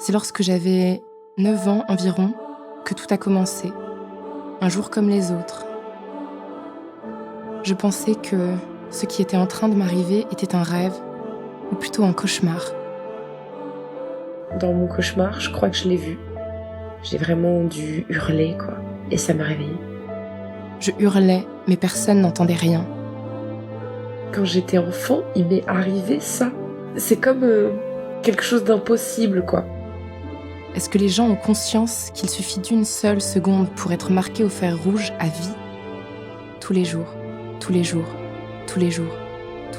C'est lorsque j'avais 9 ans environ que tout a commencé, un jour comme les autres. Je pensais que ce qui était en train de m'arriver était un rêve, ou plutôt un cauchemar. Dans mon cauchemar, je crois que je l'ai vu. J'ai vraiment dû hurler, quoi. Et ça m'a réveillée. Je hurlais, mais personne n'entendait rien. Quand j'étais enfant, il m'est arrivé ça. C'est comme quelque chose d'impossible, quoi. Est-ce que les gens ont conscience qu'il suffit d'une seule seconde pour être marqué au fer rouge à vie ? Tous les jours, tous les jours, tous les jours.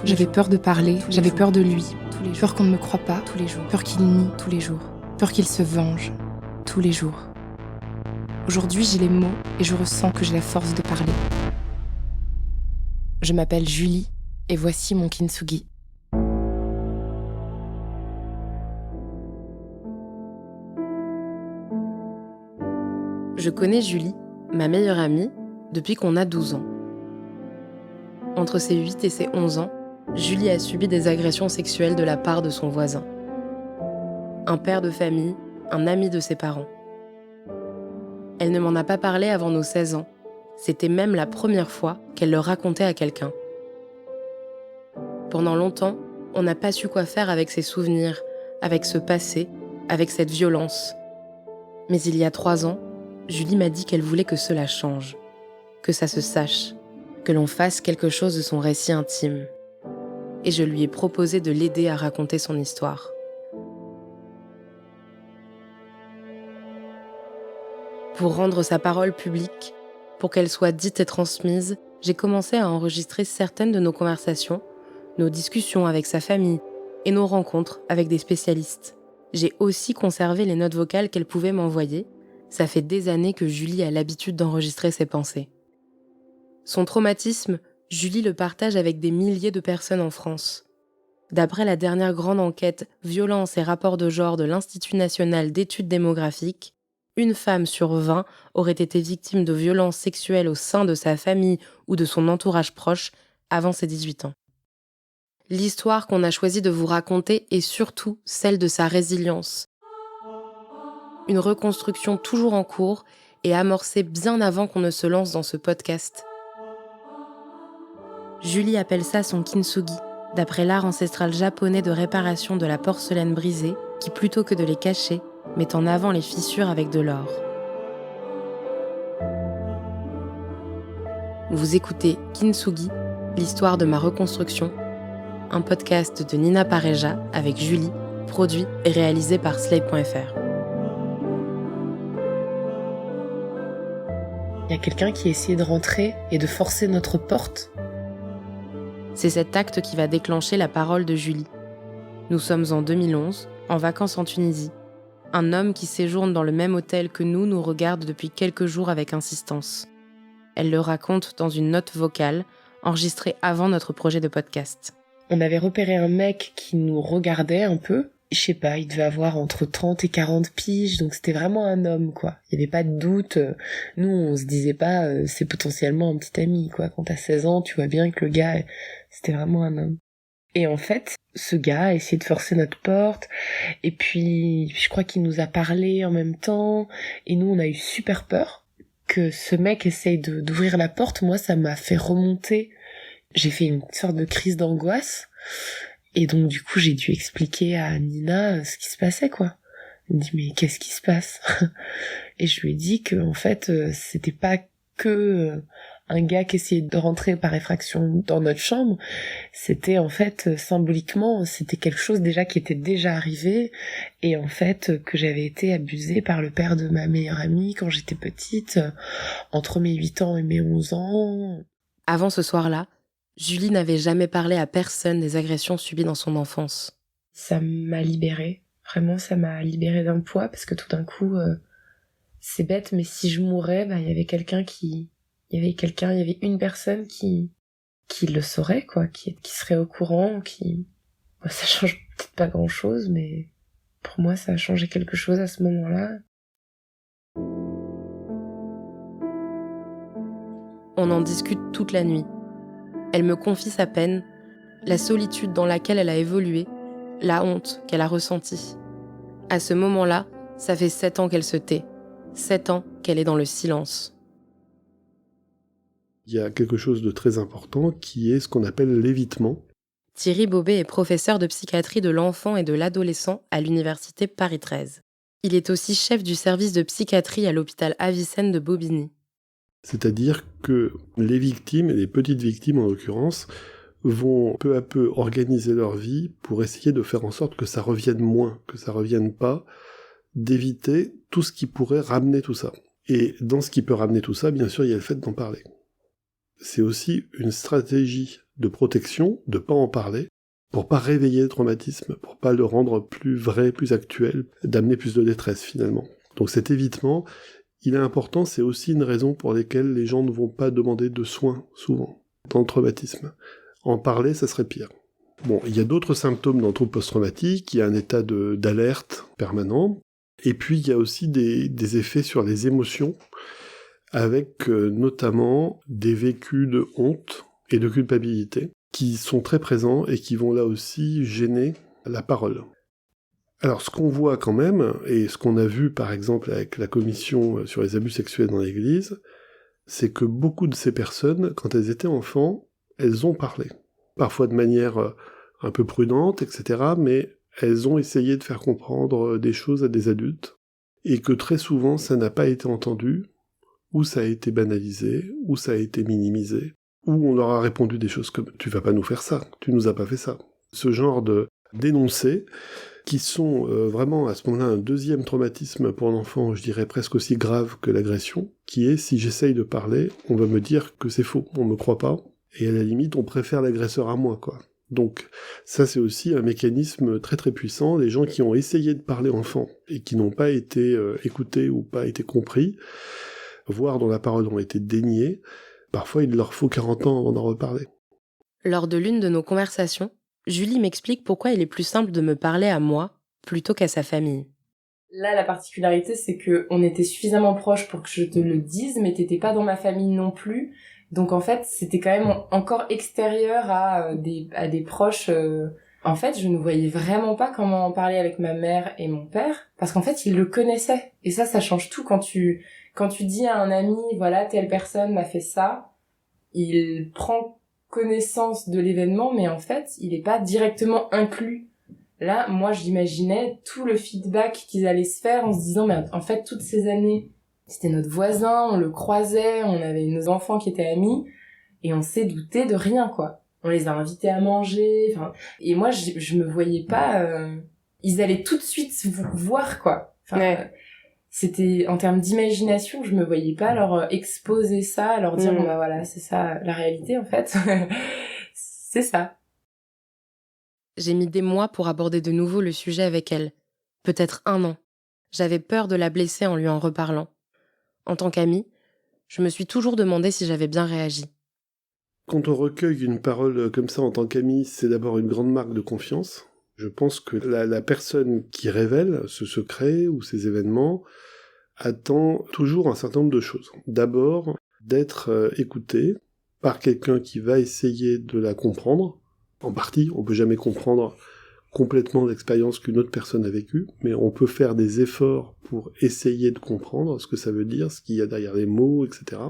J'avais peur de parler, j'avais peur de lui, peur qu'on ne me croie pas, tous les jours, peur qu'il nie, tous les jours, peur qu'il se venge, tous les jours. Aujourd'hui, j'ai les mots et je ressens que j'ai la force de parler. Je m'appelle Julie et voici mon kintsugi. Je connais Julie, ma meilleure amie, depuis qu'on a 12 ans. Entre ses 8 et ses 11 ans, Julie a subi des agressions sexuelles de la part de son voisin. Un père de famille, un ami de ses parents. Elle ne m'en a pas parlé avant nos 16 ans. C'était même la première fois qu'elle le racontait à quelqu'un. Pendant longtemps, on n'a pas su quoi faire avec ces souvenirs, avec ce passé, avec cette violence. Mais il y a 3 ans, Julie m'a dit qu'elle voulait que cela change, que ça se sache, que l'on fasse quelque chose de son récit intime. Et je lui ai proposé de l'aider à raconter son histoire. Pour rendre sa parole publique, pour qu'elle soit dite et transmise, j'ai commencé à enregistrer certaines de nos conversations, nos discussions avec sa famille et nos rencontres avec des spécialistes. J'ai aussi conservé les notes vocales qu'elle pouvait m'envoyer. Ça fait des années que Julie a l'habitude d'enregistrer ses pensées. Son traumatisme, Julie le partage avec des milliers de personnes en France. D'après la dernière grande enquête Violence et rapports de genre de l'Institut national d'études démographiques, une femme sur 20 aurait été victime de violences sexuelles au sein de sa famille ou de son entourage proche avant ses 18 ans. L'histoire qu'on a choisi de vous raconter est surtout celle de sa résilience. Une reconstruction toujours en cours et amorcée bien avant qu'on ne se lance dans ce podcast. Julie appelle ça son kintsugi, d'après l'art ancestral japonais de réparation de la porcelaine brisée, qui plutôt que de les cacher, met en avant les fissures avec de l'or. Vous écoutez Kintsugi, l'histoire de ma reconstruction, un podcast de Nina Pareja avec Julie, produit et réalisé par Slate.fr. Il y a quelqu'un qui a essayé de rentrer et de forcer notre porte. C'est cet acte qui va déclencher la parole de Julie. Nous sommes en 2011, en vacances en Tunisie. Un homme qui séjourne dans le même hôtel que nous regarde depuis quelques jours avec insistance. Elle le raconte dans une note vocale, enregistrée avant notre projet de podcast. On avait repéré un mec qui nous regardait un peu. Je sais pas, il devait avoir entre 30 et 40 piges, donc c'était vraiment un homme, quoi. Il y avait pas de doute. Nous, on se disait pas, c'est potentiellement un petit ami, quoi. Quand t'as 16 ans, tu vois bien que le gars, c'était vraiment un homme. Et en fait, ce gars a essayé de forcer notre porte, et puis je crois qu'il nous a parlé en même temps, et nous, on a eu super peur que ce mec essaye d'ouvrir la porte. Moi, ça m'a fait remonter. J'ai fait une sorte de crise d'angoisse. Et donc, du coup, j'ai dû expliquer à Nina ce qui se passait, quoi. Elle me dit, mais qu'est-ce qui se passe? Et je lui ai dit que, en fait, c'était pas que un gars qui essayait de rentrer par effraction dans notre chambre. C'était, en fait, symboliquement, c'était quelque chose déjà qui était déjà arrivé. Et en fait, que j'avais été abusée par le père de ma meilleure amie quand j'étais petite, entre mes 8 ans et mes 11 ans. Avant ce soir-là, Julie n'avait jamais parlé à personne des agressions subies dans son enfance. Ça m'a libérée. Vraiment, ça m'a libérée d'un poids parce que tout d'un coup, c'est bête, mais si je mourais, il y avait une personne qui le saurait, quoi, qui serait au courant, ça change peut-être pas grand-chose, mais pour moi, ça a changé quelque chose à ce moment-là. On en discute toute la nuit. Elle me confie sa peine, la solitude dans laquelle elle a évolué, la honte qu'elle a ressentie. À ce moment-là, ça fait 7 ans qu'elle se tait. 7 ans qu'elle est dans le silence. Il y a quelque chose de très important qui est ce qu'on appelle l'évitement. Thierry Bobet est professeur de psychiatrie de l'enfant et de l'adolescent à l'université Paris 13. Il est aussi chef du service de psychiatrie à l'hôpital Avicenne de Bobigny. C'est-à-dire que les victimes, et les petites victimes en l'occurrence, vont peu à peu organiser leur vie pour essayer de faire en sorte que ça revienne moins, que ça revienne pas, d'éviter tout ce qui pourrait ramener tout ça. Et dans ce qui peut ramener tout ça, bien sûr, il y a le fait d'en parler. C'est aussi une stratégie de protection, de pas en parler, pour pas réveiller le traumatisme, pour pas le rendre plus vrai, plus actuel, d'amener plus de détresse finalement. Donc cet évitement, il est important, c'est aussi une raison pour laquelle les gens ne vont pas demander de soins, souvent, dans le traumatisme. En parler, ça serait pire. Bon, il y a d'autres symptômes dans le trouble post-traumatique, il y a un état d'alerte permanent, et puis il y a aussi des effets sur les émotions, avec notamment des vécus de honte et de culpabilité, qui sont très présents et qui vont là aussi gêner la parole. Alors ce qu'on voit quand même, et ce qu'on a vu par exemple avec la commission sur les abus sexuels dans l'Église, c'est que beaucoup de ces personnes, quand elles étaient enfants, elles ont parlé. Parfois de manière un peu prudente, etc., mais elles ont essayé de faire comprendre des choses à des adultes, et que très souvent ça n'a pas été entendu, ou ça a été banalisé, ou ça a été minimisé, ou on leur a répondu des choses comme « tu vas pas nous faire ça, tu nous as pas fait ça ». Ce genre de d'énoncés qui sont vraiment à ce moment-là un deuxième traumatisme pour l'enfant, je dirais presque aussi grave que l'agression, qui est si j'essaye de parler, on va me dire que c'est faux, on me croit pas, et à la limite on préfère l'agresseur à moi, quoi. Donc ça c'est aussi un mécanisme très très puissant, les gens qui ont essayé de parler enfant, et qui n'ont pas été écoutés ou pas été compris, voire dont la parole ont été déniées, parfois il leur faut 40 ans avant d'en reparler. Lors de l'une de nos conversations, Julie m'explique pourquoi il est plus simple de me parler à moi plutôt qu'à sa famille. Là, la particularité, c'est que on était suffisamment proches pour que je te le dise, mais t'étais pas dans ma famille non plus. Donc en fait, c'était quand même encore extérieur à des proches. En fait, je ne voyais vraiment pas comment en parler avec ma mère et mon père, parce qu'en fait, ils le connaissaient. Et ça change tout quand tu dis à un ami, voilà, telle personne m'a fait ça, il prend connaissance de l'événement, mais en fait, il est pas directement inclus. Là, moi, j'imaginais tout le feedback qu'ils allaient se faire en se disant, mais en fait, toutes ces années, c'était notre voisin, on le croisait, on avait nos enfants qui étaient amis, et on s'est douté de rien, quoi. On les a invités à manger, enfin, et moi, je me voyais pas, ils allaient tout de suite voir, quoi. Enfin, ouais. C'était, en termes d'imagination, je me voyais pas leur exposer ça, leur dire, bon, bah voilà, c'est ça, la réalité, en fait. C'est ça. J'ai mis des mois pour aborder de nouveau le sujet avec elle. Peut-être 1 an. J'avais peur de la blesser en lui en reparlant. En tant qu'amie, je me suis toujours demandé si j'avais bien réagi. Quand on recueille une parole comme ça en tant qu'ami, c'est d'abord une grande marque de confiance. Je pense que la personne qui révèle ce secret ou ces événements attend toujours un certain nombre de choses. D'abord, d'être écoutée par quelqu'un qui va essayer de la comprendre. En partie, on peut jamais comprendre complètement l'expérience qu'une autre personne a vécue, mais on peut faire des efforts pour essayer de comprendre ce que ça veut dire, ce qu'il y a derrière les mots, etc.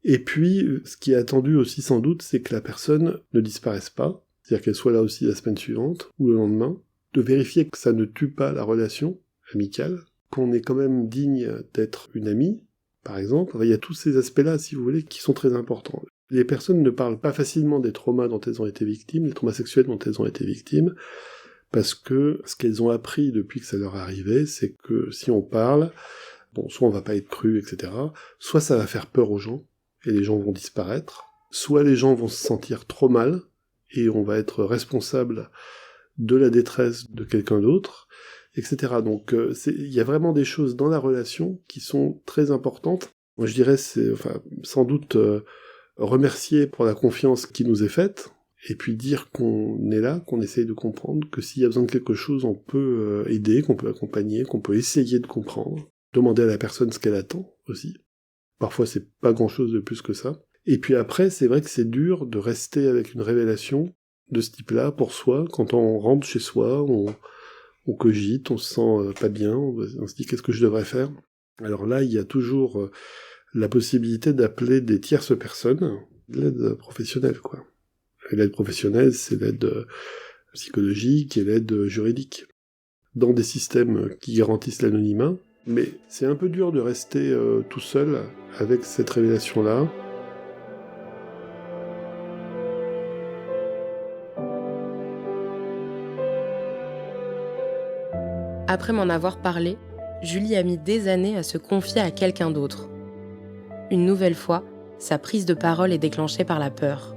Et puis, ce qui est attendu aussi sans doute, c'est que la personne ne disparaisse pas, c'est-à-dire qu'elle soit là aussi la semaine suivante, ou le lendemain, de vérifier que ça ne tue pas la relation amicale, qu'on est quand même digne d'être une amie, par exemple. Enfin, il y a tous ces aspects-là, si vous voulez, qui sont très importants. Les personnes ne parlent pas facilement des traumas dont elles ont été victimes, des traumas sexuels dont elles ont été victimes, parce que ce qu'elles ont appris depuis que ça leur est arrivé, c'est que si on parle, bon, soit on va pas être cru, etc., soit ça va faire peur aux gens, et les gens vont disparaître, soit les gens vont se sentir trop mal, et on va être responsable de la détresse de quelqu'un d'autre, etc. Donc il y a vraiment des choses dans la relation qui sont très importantes. Moi je dirais, c'est sans doute remercier pour la confiance qui nous est faite, et puis dire qu'on est là, qu'on essaye de comprendre, que s'il y a besoin de quelque chose, on peut aider, qu'on peut accompagner, qu'on peut essayer de comprendre, demander à la personne ce qu'elle attend aussi. Parfois c'est pas grand-chose de plus que ça. Et puis après, c'est vrai que c'est dur de rester avec une révélation de ce type-là pour soi. Quand on rentre chez soi, on cogite, on se sent pas bien, on se dit qu'est-ce que je devrais faire. Alors là, il y a toujours la possibilité d'appeler des tierces personnes, l'aide professionnelle, quoi. Et l'aide professionnelle, c'est l'aide psychologique et l'aide juridique. Dans des systèmes qui garantissent l'anonymat, mais c'est un peu dur de rester tout seul avec cette révélation-là. Après m'en avoir parlé, Julie a mis des années à se confier à quelqu'un d'autre. Une nouvelle fois, sa prise de parole est déclenchée par la peur.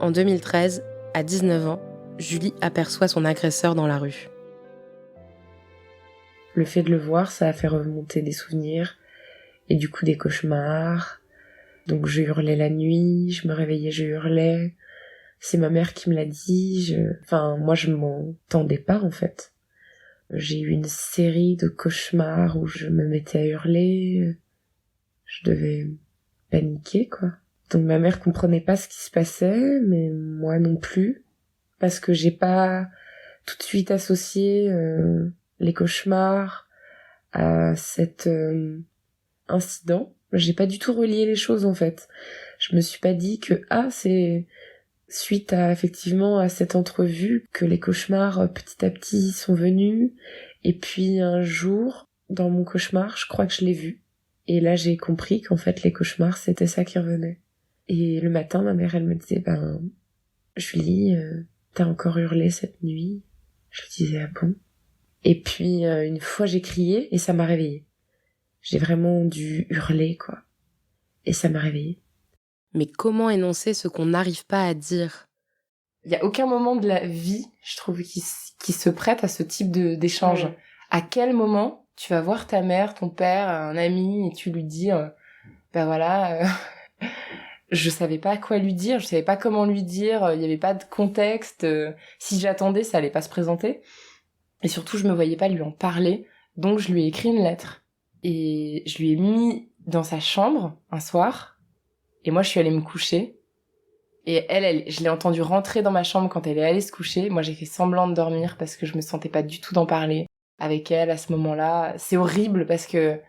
En 2013, à 19 ans, Julie aperçoit son agresseur dans la rue. Le fait de le voir, ça a fait remonter des souvenirs et du coup des cauchemars. Donc je hurlais la nuit, je me réveillais, je hurlais. C'est ma mère qui me l'a dit. Enfin, moi je m'entendais pas en fait. J'ai eu une série de cauchemars où je me mettais à hurler. Je devais paniquer, quoi. Donc ma mère comprenait pas ce qui se passait, mais moi non plus. Parce que j'ai pas tout de suite associé les cauchemars à cet incident. J'ai pas du tout relié les choses, en fait. Je me suis pas dit que, c'est suite à, effectivement, à cette entrevue que les cauchemars, petit à petit, sont venus. Et puis, un jour, dans mon cauchemar, je crois que je l'ai vu. Et là, j'ai compris qu'en fait, les cauchemars, c'était ça qui revenait. Et le matin, ma mère, elle me disait, Julie, t'as encore hurlé cette nuit? Je lui disais, ah bon? Et puis, une fois, j'ai crié et ça m'a réveillée. J'ai vraiment dû hurler, quoi. Et ça m'a réveillée. Mais comment énoncer ce qu'on n'arrive pas à dire ? Il y a aucun moment de la vie, je trouve, qui se prête à ce type d'échange. Ouais. À quel moment tu vas voir ta mère, ton père, un ami, et tu lui dis, je savais pas quoi lui dire, je savais pas comment lui dire, il y avait pas de contexte, si j'attendais, ça allait pas se présenter. Et surtout, je me voyais pas lui en parler, donc je lui ai écrit une lettre. Et je lui ai mis dans sa chambre, un soir, et moi je suis allée me coucher. Et elle, je l'ai entendue rentrer dans ma chambre quand elle est allée se coucher. Moi, j'ai fait semblant de dormir parce que je me sentais pas du tout d'en parler avec elle à ce moment-là. C'est horrible parce que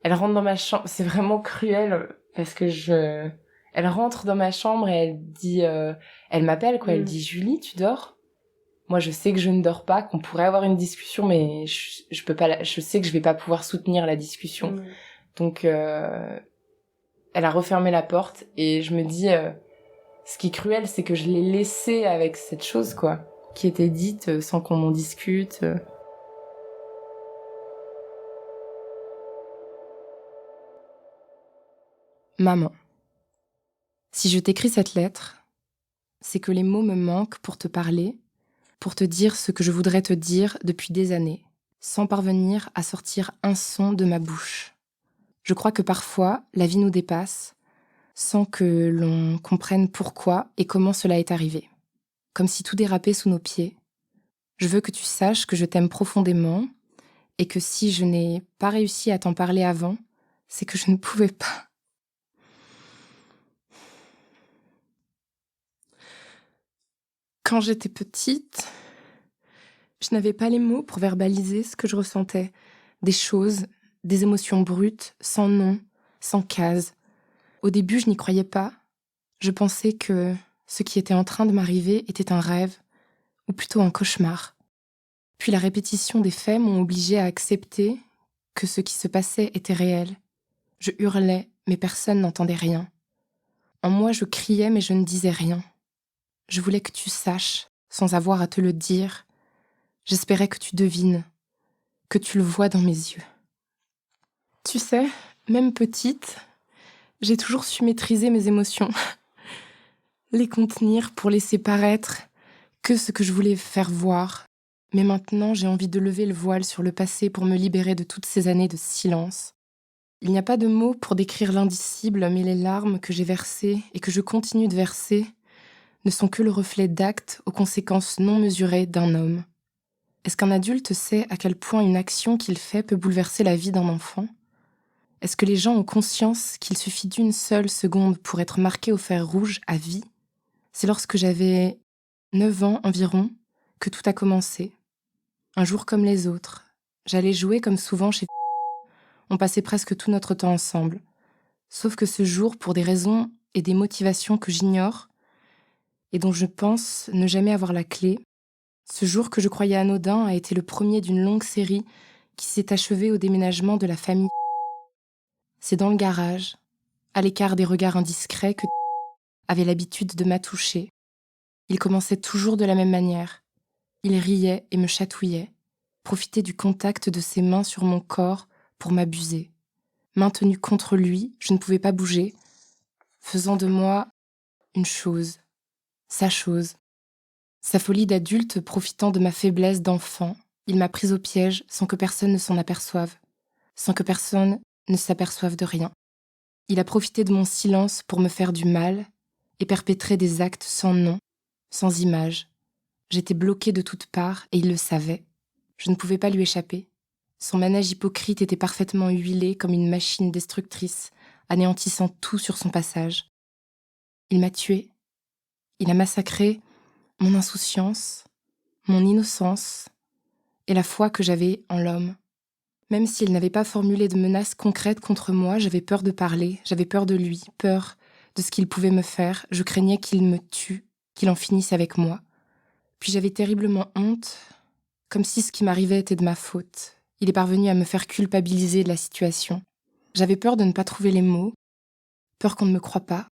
elle rentre dans ma chambre. C'est vraiment cruel parce que elle rentre dans ma chambre et elle dit, elle m'appelle, quoi. Elle dit, Julie, tu dors? Moi, je sais que je ne dors pas, qu'on pourrait avoir une discussion, mais je peux pas, je sais que je vais pas pouvoir soutenir la discussion. Donc, elle a refermé la porte et je me dis, ce qui est cruel, c'est que je l'ai laissée avec cette chose, quoi, qui était dite sans qu'on en discute. Maman, si je t'écris cette lettre, c'est que les mots me manquent pour te parler, pour te dire ce que je voudrais te dire depuis des années, sans parvenir à sortir un son de ma bouche. Je crois que parfois, la vie nous dépasse, sans que l'on comprenne pourquoi et comment cela est arrivé. Comme si tout dérapait sous nos pieds. Je veux que tu saches que je t'aime profondément et que si je n'ai pas réussi à t'en parler avant, c'est que je ne pouvais pas. Quand j'étais petite, je n'avais pas les mots pour verbaliser ce que je ressentais. Des choses, des émotions brutes, sans nom, sans case. Au début, je n'y croyais pas. Je pensais que ce qui était en train de m'arriver était un rêve, ou plutôt un cauchemar. Puis la répétition des faits m'ont obligée à accepter que ce qui se passait était réel. Je hurlais, mais personne n'entendait rien. En moi, je criais, mais je ne disais rien. Je voulais que tu saches, sans avoir à te le dire. J'espérais que tu devines, que tu le vois dans mes yeux. Tu sais, même petite, j'ai toujours su maîtriser mes émotions. Les contenir pour laisser paraître que ce que je voulais faire voir. Mais maintenant, j'ai envie de lever le voile sur le passé pour me libérer de toutes ces années de silence. Il n'y a pas de mots pour décrire l'indicible, mais les larmes que j'ai versées et que je continue de verser ne sont que le reflet d'actes aux conséquences non mesurées d'un homme. Est-ce qu'un adulte sait à quel point une action qu'il fait peut bouleverser la vie d'un enfant ? Est-ce que les gens ont conscience qu'il suffit d'une seule seconde pour être marqué au fer rouge à vie ? C'est lorsque j'avais 9 ans environ que tout a commencé. Un jour comme les autres. J'allais jouer comme souvent chez... On passait presque tout notre temps ensemble. Sauf que ce jour, pour des raisons et des motivations que j'ignore, et dont je pense ne jamais avoir la clé, ce jour que je croyais anodin a été le premier d'une longue série qui s'est achevée au déménagement de la famille. C'est dans le garage, à l'écart des regards indiscrets, que avait l'habitude de m'attoucher. Il commençait toujours de la même manière. Il riait et me chatouillait, profitait du contact de ses mains sur mon corps pour m'abuser. Maintenue contre lui, je ne pouvais pas bouger, faisant de moi une chose, sa chose. Sa folie d'adulte profitant de ma faiblesse d'enfant, il m'a prise au piège sans que personne ne s'en aperçoive, sans que personne ne s'aperçoive de rien. Il a profité de mon silence pour me faire du mal et perpétrer des actes sans nom, sans image. J'étais bloquée de toutes parts et il le savait. Je ne pouvais pas lui échapper. Son manège hypocrite était parfaitement huilé comme une machine destructrice, anéantissant tout sur son passage. Il m'a tuée. Il a massacré mon insouciance, mon innocence et la foi que j'avais en l'homme. Même s'il n'avait pas formulé de menaces concrètes contre moi, j'avais peur de parler, j'avais peur de lui, peur de ce qu'il pouvait me faire. Je craignais qu'il me tue, qu'il en finisse avec moi. Puis j'avais terriblement honte, comme si ce qui m'arrivait était de ma faute. Il est parvenu à me faire culpabiliser de la situation. J'avais peur de ne pas trouver les mots, peur qu'on ne me croie pas,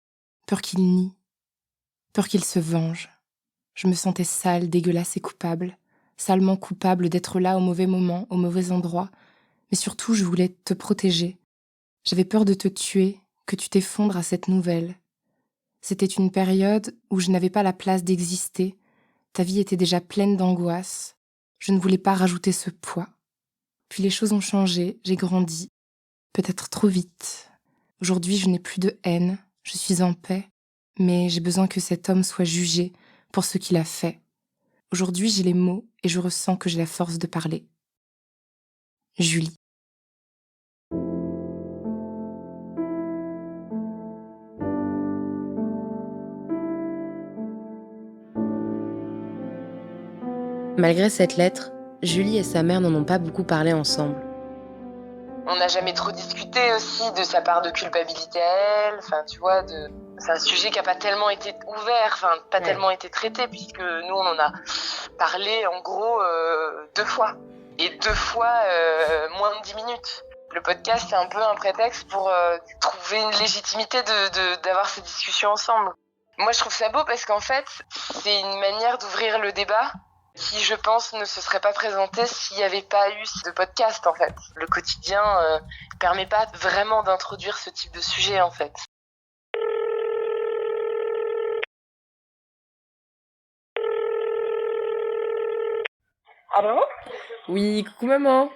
peur qu'il nie, peur qu'il se venge. Je me sentais sale, dégueulasse et coupable, salement coupable d'être là au mauvais moment, au mauvais endroit, mais surtout je voulais te protéger. J'avais peur de te tuer, que tu t'effondres à cette nouvelle. C'était une période où je n'avais pas la place d'exister, ta vie était déjà pleine d'angoisse, je ne voulais pas rajouter ce poids. Puis les choses ont changé, j'ai grandi, peut-être trop vite. Aujourd'hui je n'ai plus de haine, je suis en paix, mais j'ai besoin que cet homme soit jugé pour ce qu'il a fait. Aujourd'hui, j'ai les mots et je ressens que j'ai la force de parler. Julie. Malgré cette lettre, Julie et sa mère n'en ont pas beaucoup parlé ensemble. On n'a jamais trop discuté aussi de sa part de culpabilité à elle, enfin tu vois, c'est un sujet qui n'a pas tellement été ouvert, enfin pas tellement été traité, puisque nous on en a parlé en gros 2 fois. Et 2 fois moins de 10 minutes. Le podcast c'est un peu un prétexte pour trouver une légitimité d'avoir ces discussions ensemble. Moi je trouve ça beau parce qu'en fait c'est une manière d'ouvrir le débat qui, je pense, ne se serait pas présenté s'il n'y avait pas eu de podcast, en fait. Le quotidien permet pas vraiment d'introduire ce type de sujet, en fait. Allô? Oui, coucou maman.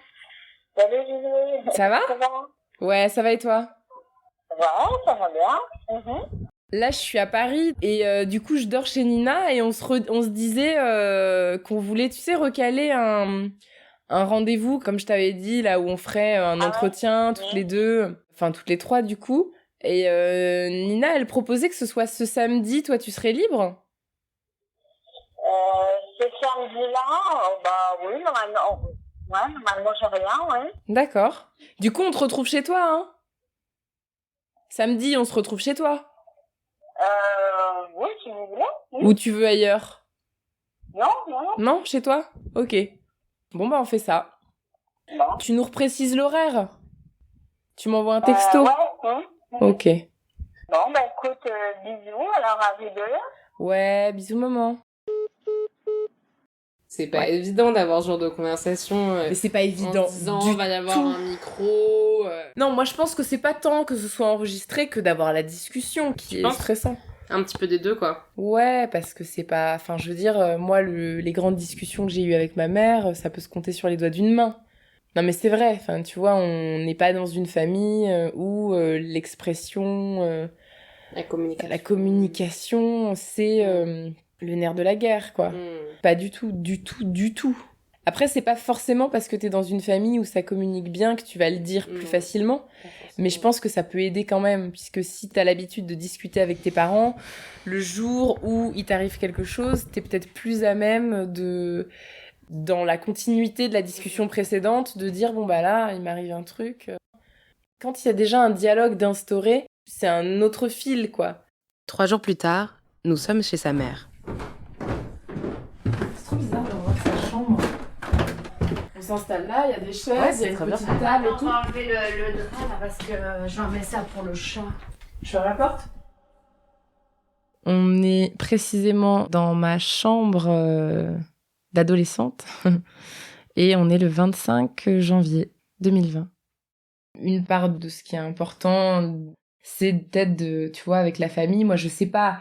Salut Julie. Ça va? Ça va? Ouais, ça va et toi? Ça va bien. Là, je suis à Paris et du coup, je dors chez Nina et on se disait qu'on voulait, tu sais, recaler un rendez-vous, comme je t'avais dit, là où on ferait un entretien toutes les deux, enfin toutes les trois du coup. Et Nina, elle proposait que ce soit ce samedi, toi, tu serais libre? Ce samedi-là, bah oui, normalement. Ouais, normalement, j'ai rien, ouais. D'accord. Du coup, on te retrouve chez toi, hein? Samedi, on se retrouve chez toi? Oui, si vous voulez. Oui. Ou tu veux ailleurs? Non. Non, chez toi? Ok. Bon, bah, on fait ça. Bon. Tu nous reprécises l'horaire? Tu m'envoies un texto? Ouais. Ok. Bon, bah écoute, bisous, alors à vous deux. Ouais, bisous maman. C'est pas évident d'avoir ce genre de conversation. Mais c'est pas évident. En se disant, va y avoir un micro. Non, moi je pense que c'est pas tant que ce soit enregistré que d'avoir la discussion qui est stressant. Un petit peu des deux, quoi. Ouais, parce que c'est pas... Enfin, je veux dire, moi, les grandes discussions que j'ai eues avec ma mère, ça peut se compter sur les doigts d'une main. Non, mais c'est vrai. Enfin, tu vois, on n'est pas dans une famille où l'expression... La communication, c'est le nerf de la guerre, quoi. Pas du tout. Après, c'est pas forcément parce que t'es dans une famille où ça communique bien que tu vas le dire plus facilement. Mais je pense que ça peut aider quand même, puisque si t'as l'habitude de discuter avec tes parents, le jour où il t'arrive quelque chose, t'es peut-être plus à même dans la continuité de la discussion précédente, de dire bon bah là, il m'arrive un truc. Quand il y a déjà un dialogue d'instaurer, c'est un autre fil, quoi. 3 jours plus tard, nous sommes chez sa mère. C'est trop bizarre de voir sa chambre. On s'installe là, il y a des chaises, Ouais, il y c'est a une très bien. petite table et tout. On va enlever le drap là parce que j'en mets ça pour le chat. Je ferme la porte. On est précisément dans ma chambre d'adolescente et on est le 25 janvier 2020. Une part de ce qui est important, c'est peut-être de, tu vois, avec la famille. Moi, je sais pas,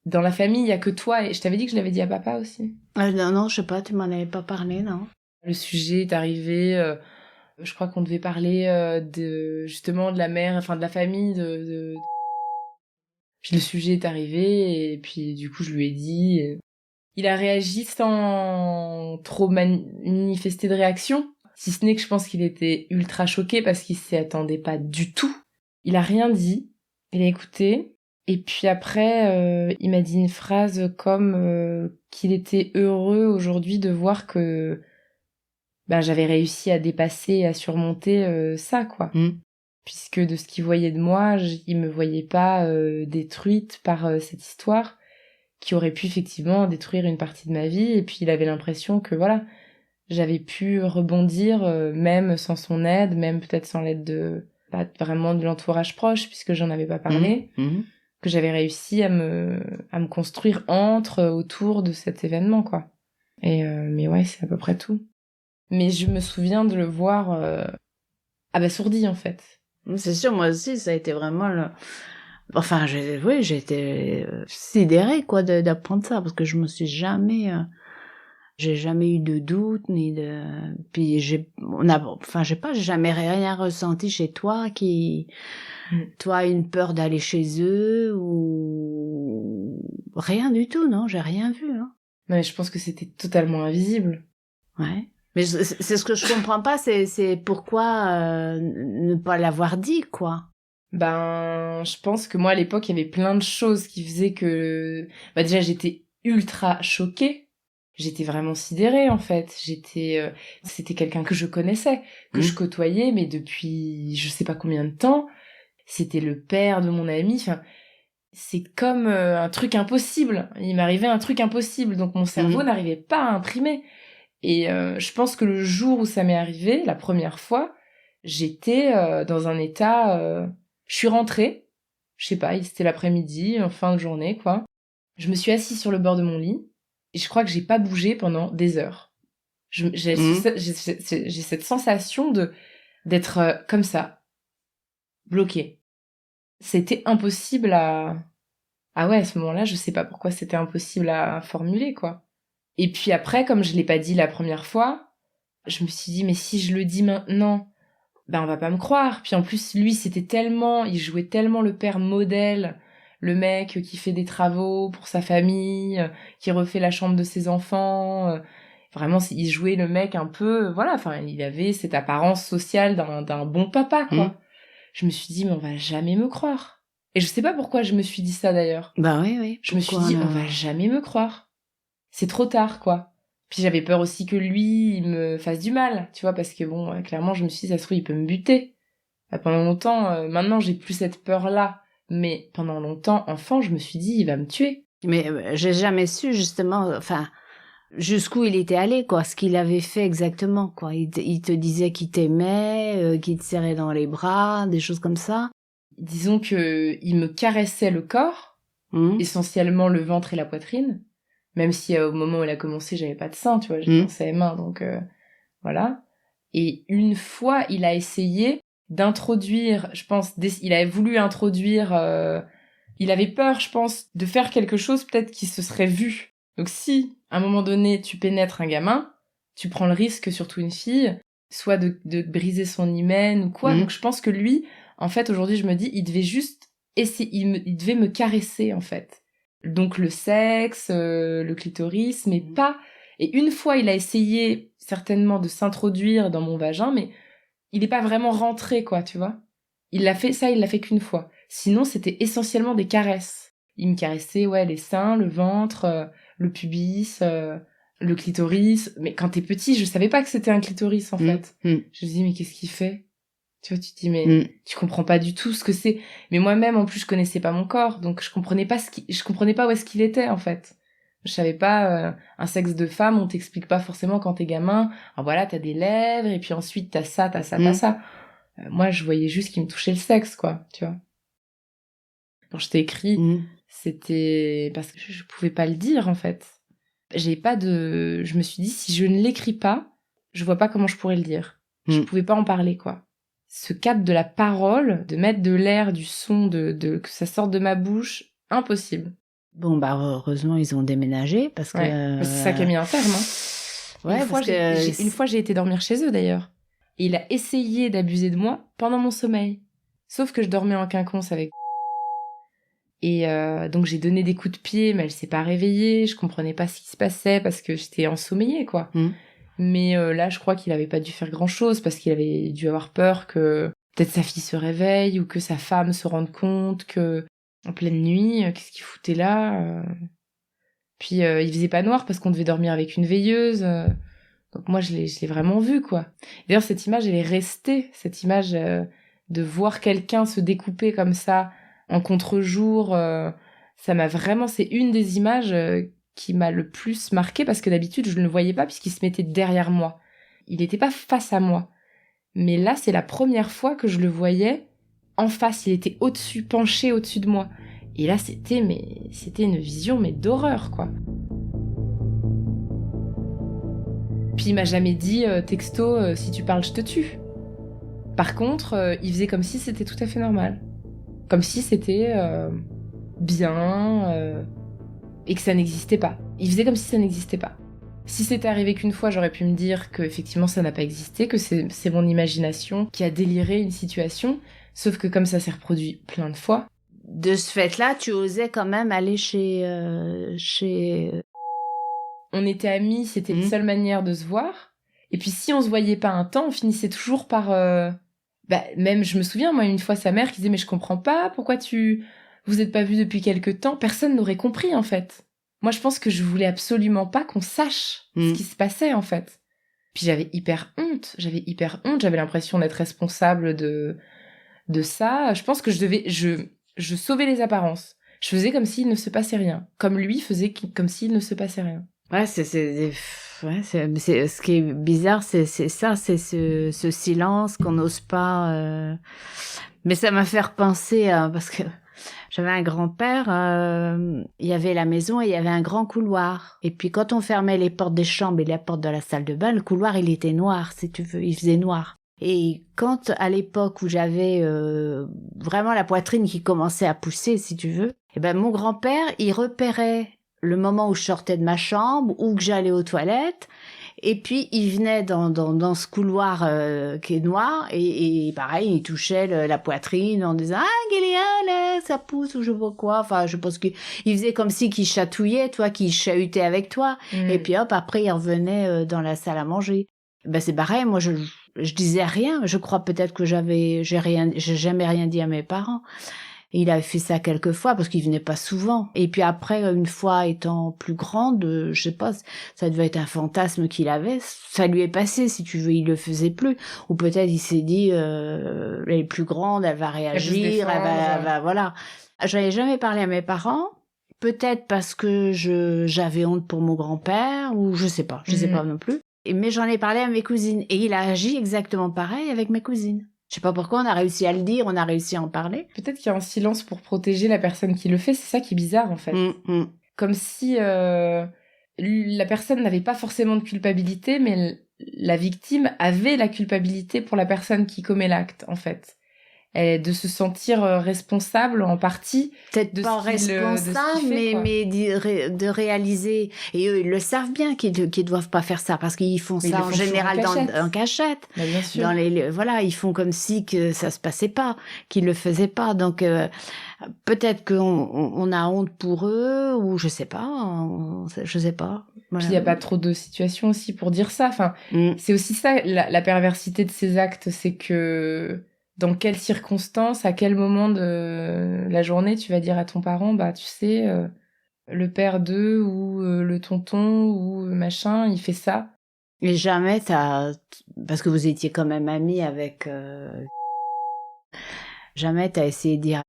dans la famille, il y a que toi et je t'avais dit que je l'avais dit à papa aussi. Non, je sais pas, tu m'en avais pas parlé, non? Le sujet est arrivé, je crois qu'on devait parler de justement de la mère, enfin de la famille, Puis le sujet est arrivé et puis du coup je lui ai dit. Il a réagi sans trop manifester de réaction, si ce n'est que je pense qu'il était ultra choqué parce qu'il s'y attendait pas du tout. Il a rien dit, il a écouté et puis après il m'a dit une phrase comme qu'il était heureux aujourd'hui de voir que j'avais réussi à dépasser et à surmonter ça, quoi. Puisque de ce qu'il voyait de moi, il me voyait pas détruite par cette histoire qui aurait pu effectivement détruire une partie de ma vie. Et puis il avait l'impression que voilà, j'avais pu rebondir même sans son aide, même peut-être sans l'aide pas vraiment de l'entourage proche puisque j'en avais pas parlé, que j'avais réussi à me construire autour de cet événement, quoi. Et mais ouais, c'est à peu près tout. Mais je me souviens de le voir abasourdi en fait. C'est sûr, moi aussi, ça a été vraiment Enfin, j'ai été sidérée, quoi, d'apprendre ça, parce que je me suis jamais... j'ai jamais eu de doute, ni de... Puis j'ai jamais rien ressenti chez toi toi, une peur d'aller chez eux, ou... Rien du tout, non, j'ai rien vu, hein. Non, mais je pense que c'était totalement invisible. Ouais. Mais c'est ce que je comprends pas, c'est pourquoi ne pas l'avoir dit, quoi. Je pense que moi, à l'époque, il y avait plein de choses qui faisaient que... déjà, j'étais ultra choquée. J'étais vraiment sidérée, en fait. C'était quelqu'un que je connaissais, que je côtoyais, mais depuis je sais pas combien de temps. C'était le père de mon ami. Enfin, c'est comme un truc impossible. Il m'arrivait un truc impossible, donc mon cerveau n'arrivait pas à imprimer. Et je pense que le jour où ça m'est arrivé, la première fois, j'étais dans un état... Je suis rentrée, je sais pas, c'était l'après-midi, en fin de journée, quoi. Je me suis assise sur le bord de mon lit, et je crois que j'ai pas bougé pendant des heures. J'ai cette sensation d'être comme ça, bloquée. C'était impossible à... Ah ouais, à ce moment-là, je sais pas pourquoi c'était impossible à formuler, quoi. Et puis après, comme je l'ai pas dit la première fois, je me suis dit, mais si je le dis maintenant... on va pas me croire. Puis en plus, lui, il jouait tellement le père modèle, le mec qui fait des travaux pour sa famille, qui refait la chambre de ses enfants. Vraiment, il jouait le mec un peu, voilà, enfin, il avait cette apparence sociale d'un bon papa, quoi. Je me suis dit, mais on va jamais me croire. Et je sais pas pourquoi je me suis dit ça, d'ailleurs. Bah oui. Je me suis dit, on va jamais me croire. C'est trop tard, quoi. Puis j'avais peur aussi que lui, il me fasse du mal, tu vois, parce que bon, clairement, je me suis dit, ça se trouve, il peut me buter. Pendant longtemps, maintenant, j'ai plus cette peur-là. Mais pendant longtemps, enfant, je me suis dit, il va me tuer. Mais j'ai jamais su, justement, enfin, jusqu'où il était allé, quoi, ce qu'il avait fait exactement, quoi. Il te disait qu'il t'aimait, qu'il te serrait dans les bras, des choses comme ça. Disons que il me caressait le corps, essentiellement le ventre et la poitrine. Même si au moment où elle a commencé, j'avais pas de sein, tu vois, j'ai commencé à les mains, donc voilà. Et une fois, il a essayé d'introduire, je pense, il avait voulu introduire, il avait peur, je pense, de faire quelque chose peut-être qui se serait vu. Donc si, à un moment donné, tu pénètres un gamin, tu prends le risque, surtout une fille, soit de briser son hymen ou quoi. Donc je pense que lui, en fait, aujourd'hui, je me dis, il devait juste essayer, il devait me caresser, en fait. Donc le sexe, le clitoris, mais pas... Et une fois, il a essayé certainement de s'introduire dans mon vagin, mais il n'est pas vraiment rentré, quoi, tu vois. Il l'a fait qu'une fois. Sinon, c'était essentiellement des caresses. Il me caressait, ouais, les seins, le ventre, le pubis, le clitoris. Mais quand t'es petit, je savais pas que c'était un clitoris, en fait. Je me dis, mais qu'est-ce qu'il fait? Tu vois, tu te dis, mais tu comprends pas du tout ce que c'est. Mais moi-même, en plus, je connaissais pas mon corps, donc je comprenais pas où est-ce qu'il était, en fait. Je savais pas, un sexe de femme, on t'explique pas forcément quand t'es gamin. Alors voilà, t'as des lèvres, et puis ensuite t'as ça, t'as ça. Moi, je voyais juste qu'il me touchait le sexe, quoi, tu vois. Quand je t'ai écrit, c'était parce que je pouvais pas le dire, en fait. Je me suis dit, si je ne l'écris pas, je vois pas comment je pourrais le dire. Je pouvais pas en parler, quoi. Ce cap de la parole, de mettre de l'air, du son, que ça sorte de ma bouche, impossible. Bon, bah, heureusement, ils ont déménagé parce que... Ouais. C'est ça qui a mis un terme, hein. Ouais, Une fois, j'ai été dormir chez eux, d'ailleurs. Et il a essayé d'abuser de moi pendant mon sommeil. Sauf que je dormais en quinconce avec... Et donc, j'ai donné des coups de pied, mais elle s'est pas réveillée. Je comprenais pas ce qui se passait parce que j'étais ensommeillée, quoi. Mais là, je crois qu'il avait pas dû faire grand-chose parce qu'il avait dû avoir peur que peut-être sa fille se réveille ou que sa femme se rende compte que en pleine nuit, qu'est-ce qu'il foutait là Puis il faisait pas noir parce qu'on devait dormir avec une veilleuse. Donc moi, je l'ai vraiment vu, quoi. D'ailleurs, cette image, elle est restée. Cette image de voir quelqu'un se découper comme ça en contre-jour, ça m'a vraiment... C'est une des images qui m'a le plus marquée parce que d'habitude, je ne le voyais pas puisqu'il se mettait derrière moi. Il n'était pas face à moi. Mais là, c'est la première fois que je le voyais en face. Il était au-dessus, penché au-dessus de moi. Et là, c'était une vision, mais d'horreur, quoi. Puis il m'a jamais dit texto si tu parles, je te tue. Par contre, il faisait comme si c'était tout à fait normal. Comme si c'était bien et que ça n'existait pas. Il faisait comme si ça n'existait pas. Si c'était arrivé qu'une fois, j'aurais pu me dire que effectivement ça n'a pas existé, que c'est mon imagination qui a déliré une situation. Sauf que comme ça s'est reproduit plein de fois. De ce fait-là, tu osais quand même aller chez... On était amis, c'était la seule manière de se voir. Et puis si on se voyait pas un temps, on finissait toujours par... même, je me souviens, moi, une fois, sa mère qui disait « Mais je comprends pas, pourquoi vous êtes pas vus depuis quelque temps ?» Personne n'aurait compris, en fait. Moi, je pense que je voulais absolument pas qu'on sache ce qui se passait, en fait. Puis j'avais hyper honte, j'avais l'impression d'être responsable de ça. Je pense que je sauvais les apparences. Je faisais comme s'il ne se passait rien. Comme lui faisait comme s'il ne se passait rien. Ouais, c'est ce qui est bizarre, c'est ça, c'est ce silence qu'on n'ose pas. Mais ça m'a fait repenser parce que j'avais un grand-père, il y avait la maison et il y avait un grand couloir. Et puis quand on fermait les portes des chambres et la porte de la salle de bain, le couloir il était noir, si tu veux, il faisait noir. Et quand à l'époque où j'avais vraiment la poitrine qui commençait à pousser, si tu veux, et ben mon grand-père il repérait le moment où je sortais de ma chambre ou que j'allais aux toilettes, et puis il venait dans ce couloir qui est noir et pareil il touchait la poitrine en disant ah Gélia là ça pousse ou je sais pas quoi, enfin je pense qu'il faisait comme si qu'il chatouillait, toi, qu'il chahutait avec toi, et puis hop après il revenait dans la salle à manger. Ben c'est pareil, moi je disais rien, je crois peut-être que j'ai jamais rien dit à mes parents. Il avait fait ça quelques fois parce qu'il venait pas souvent. Et puis après, une fois étant plus grande, je sais pas, ça devait être un fantasme qu'il avait. Ça lui est passé, si tu veux, il le faisait plus. Ou peut-être il s'est dit, elle est plus grande, elle va réagir, elle va, voilà. J'en ai jamais parlé à mes parents. Peut-être parce que j'avais honte pour mon grand-père, ou je sais pas non plus. Mais j'en ai parlé à mes cousines. Et il a agi exactement pareil avec mes cousines. Je sais pas pourquoi, on a réussi à le dire, on a réussi à en parler. Peut-être qu'il y a un silence pour protéger la personne qui le fait, c'est ça qui est bizarre, en fait. Comme si la personne n'avait pas forcément de culpabilité, mais la victime avait la culpabilité pour la personne qui commet l'acte, en fait. De se sentir responsable en partie. Peut-être de pas responsable, mais de réaliser. Et eux, ils le savent bien qu'ils doivent pas faire ça parce qu'ils font ça en général en cachette. Bah, bien sûr. Voilà, ils font comme si que ça se passait pas, qu'ils le faisaient pas. Donc peut-être qu'on a honte pour eux ou je sais pas. Voilà. Puis il y a pas trop de situations aussi pour dire ça. Enfin, c'est aussi ça la perversité de ces actes, c'est que dans quelles circonstances, à quel moment de la journée tu vas dire à ton parent, bah tu sais, le père d'eux ou le tonton ou machin, il fait ça. Et jamais parce que vous étiez quand même amis avec... Jamais t'as essayé de dire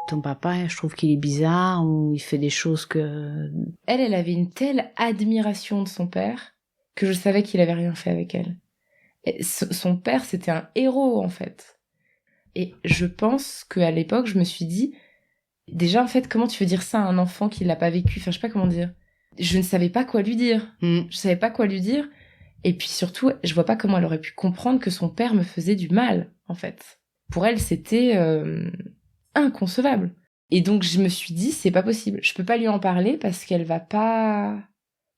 ton papa, je trouve qu'il est bizarre ou il fait des choses que... Elle avait une telle admiration de son père que je savais qu'il avait rien fait avec elle. Et son père, c'était un héros, en fait. Et je pense qu'à l'époque, je me suis dit, déjà, en fait, comment tu veux dire ça à un enfant qui l'a pas vécu? Enfin, je sais pas comment dire. Je ne savais pas quoi lui dire. Je savais pas quoi lui dire. Et puis surtout, je vois pas comment elle aurait pu comprendre que son père me faisait du mal, en fait. Pour elle, c'était inconcevable. Et donc, je me suis dit, c'est pas possible. Je peux pas lui en parler parce qu'elle va pas...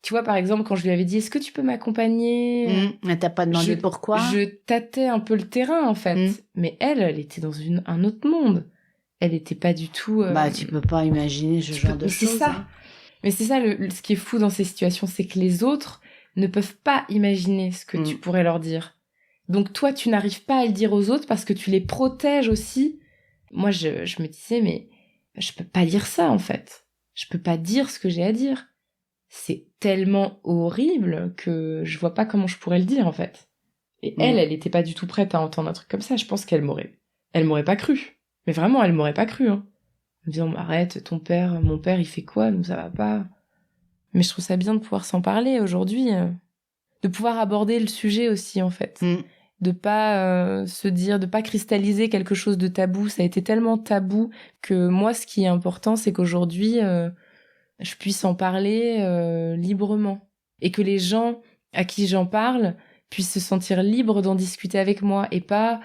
Tu vois, par exemple, quand je lui avais dit, est-ce que tu peux m'accompagner? Elle t'a pas demandé pourquoi? Je tâtais un peu le terrain, en fait. Mais elle était dans un autre monde. Elle était pas du tout... tu peux pas imaginer ce genre de choses. C'est ça. Mais c'est ça, ce qui est fou dans ces situations, c'est que les autres ne peuvent pas imaginer ce que tu pourrais leur dire. Donc toi, tu n'arrives pas à le dire aux autres parce que tu les protèges aussi. Moi, je me disais, mais je peux pas dire ça, en fait. Je peux pas dire ce que j'ai à dire. C'est tellement horrible que je vois pas comment je pourrais le dire, en fait. Et elle était pas du tout prête à entendre un truc comme ça. Je pense qu'elle m'aurait pas cru. Mais vraiment, elle m'aurait pas cru, hein. En me disant, arrête, mon père, il fait quoi? Donc ça va pas. Mais je trouve ça bien de pouvoir s'en parler aujourd'hui. De pouvoir aborder le sujet aussi, en fait. De pas se dire, de pas cristalliser quelque chose de tabou. Ça a été tellement tabou que moi, ce qui est important, c'est qu'aujourd'hui, je puisse en parler librement. Et que les gens à qui j'en parle puissent se sentir libres d'en discuter avec moi et pas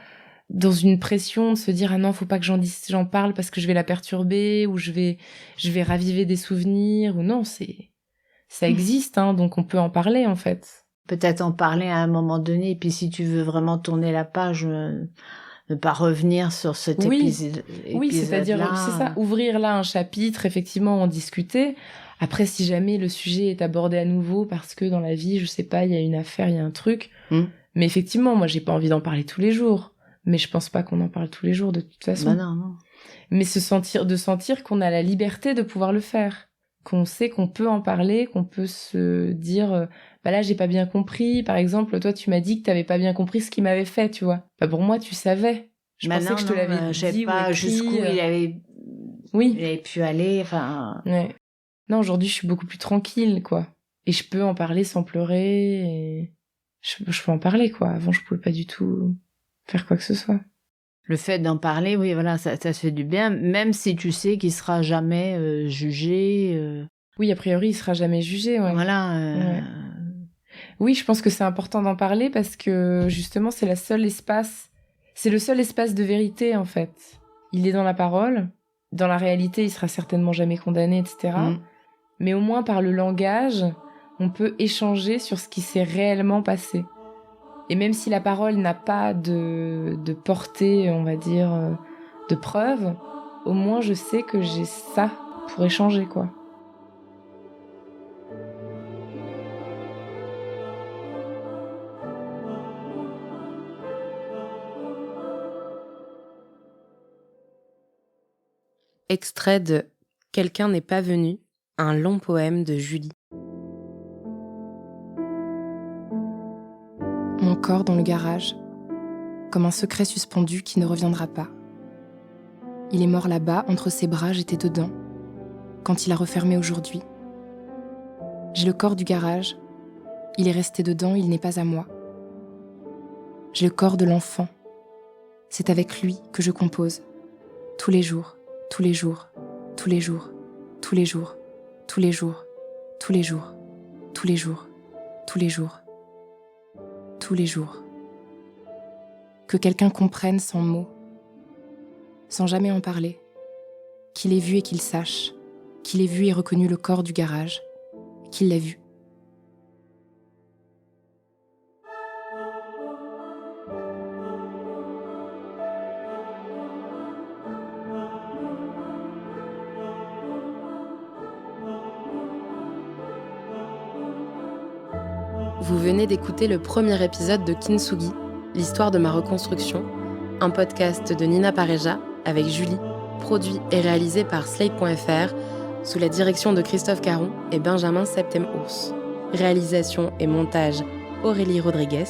dans une pression de se dire, ah non, faut pas que j'en parle parce que je vais la perturber ou je vais raviver des souvenirs ou non, ça existe, hein, donc on peut en parler, en fait. Peut-être en parler à un moment donné, et puis si tu veux vraiment tourner la page, ne pas revenir sur cet épisode. Oui, c'est-à-dire, c'est ça, ouvrir là un chapitre, effectivement, en discuter. Après, si jamais le sujet est abordé à nouveau, parce que dans la vie, je sais pas, il y a une affaire, il y a un truc. Mais effectivement, moi, j'ai pas envie d'en parler tous les jours. Mais je pense pas qu'on en parle tous les jours, de toute façon. Non. Mais de sentir qu'on a la liberté de pouvoir le faire. Qu'on sait qu'on peut en parler, qu'on peut se dire, là, j'ai pas bien compris. Par exemple, toi, tu m'as dit que t'avais pas bien compris ce qu'il m'avait fait, tu vois. Pour moi, tu savais. Je pensais que je te l'avais dit pas ou écrit, jusqu'où il avait pu aller, enfin... Ouais. Non, aujourd'hui, je suis beaucoup plus tranquille, quoi. Et je peux en parler sans pleurer, et je peux en parler, quoi. Avant, je pouvais pas du tout faire quoi que ce soit. Le fait d'en parler, oui, voilà, ça te fait du bien, même si tu sais qu'il sera jamais jugé. Oui, a priori, il sera jamais jugé, ouais. Voilà. Ouais. Oui, je pense que c'est important d'en parler parce que, justement, c'est le seul espace de vérité, en fait. Il est dans la parole. Dans la réalité, il sera certainement jamais condamné, etc. Mais au moins, par le langage, on peut échanger sur ce qui s'est réellement passé. Et même si la parole n'a pas de portée, on va dire, de preuve, au moins je sais que j'ai ça pour échanger, quoi. Extrait de Quelqu'un n'est pas venu, un long poème de Julie. Mon corps dans le garage, comme un secret suspendu qui ne reviendra pas. Il est mort là-bas, entre ses bras, j'étais dedans, quand il a refermé aujourd'hui. J'ai le corps du garage, il est resté dedans, il n'est pas à moi. J'ai le corps de l'enfant, c'est avec lui que je compose, tous les jours, tous les jours, tous les jours, tous les jours, tous les jours, tous les jours, tous les jours, tous les jours. Tous les jours. Que quelqu'un comprenne sans mots, sans jamais en parler, qu'il ait vu et qu'il sache, qu'il ait vu et reconnu le corps du garage, qu'il l'a vu. Vous venez d'écouter le premier épisode de Kintsugi, l'histoire de ma reconstruction, un podcast de Nina Pareja avec Julie, produit et réalisé par Slate.fr sous la direction de Christophe Caron et Benjamin Septem-Ours. Réalisation et montage Aurélie Rodriguez.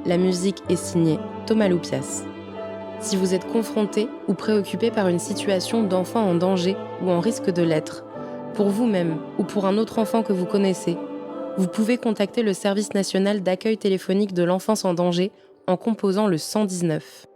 La musique est signée Thomas Loupias. Si vous êtes confronté ou préoccupé par une situation d'enfant en danger ou en risque de l'être, pour vous-même ou pour un autre enfant que vous connaissez, vous pouvez contacter le Service national d'accueil téléphonique de l'enfance en danger en composant le 119.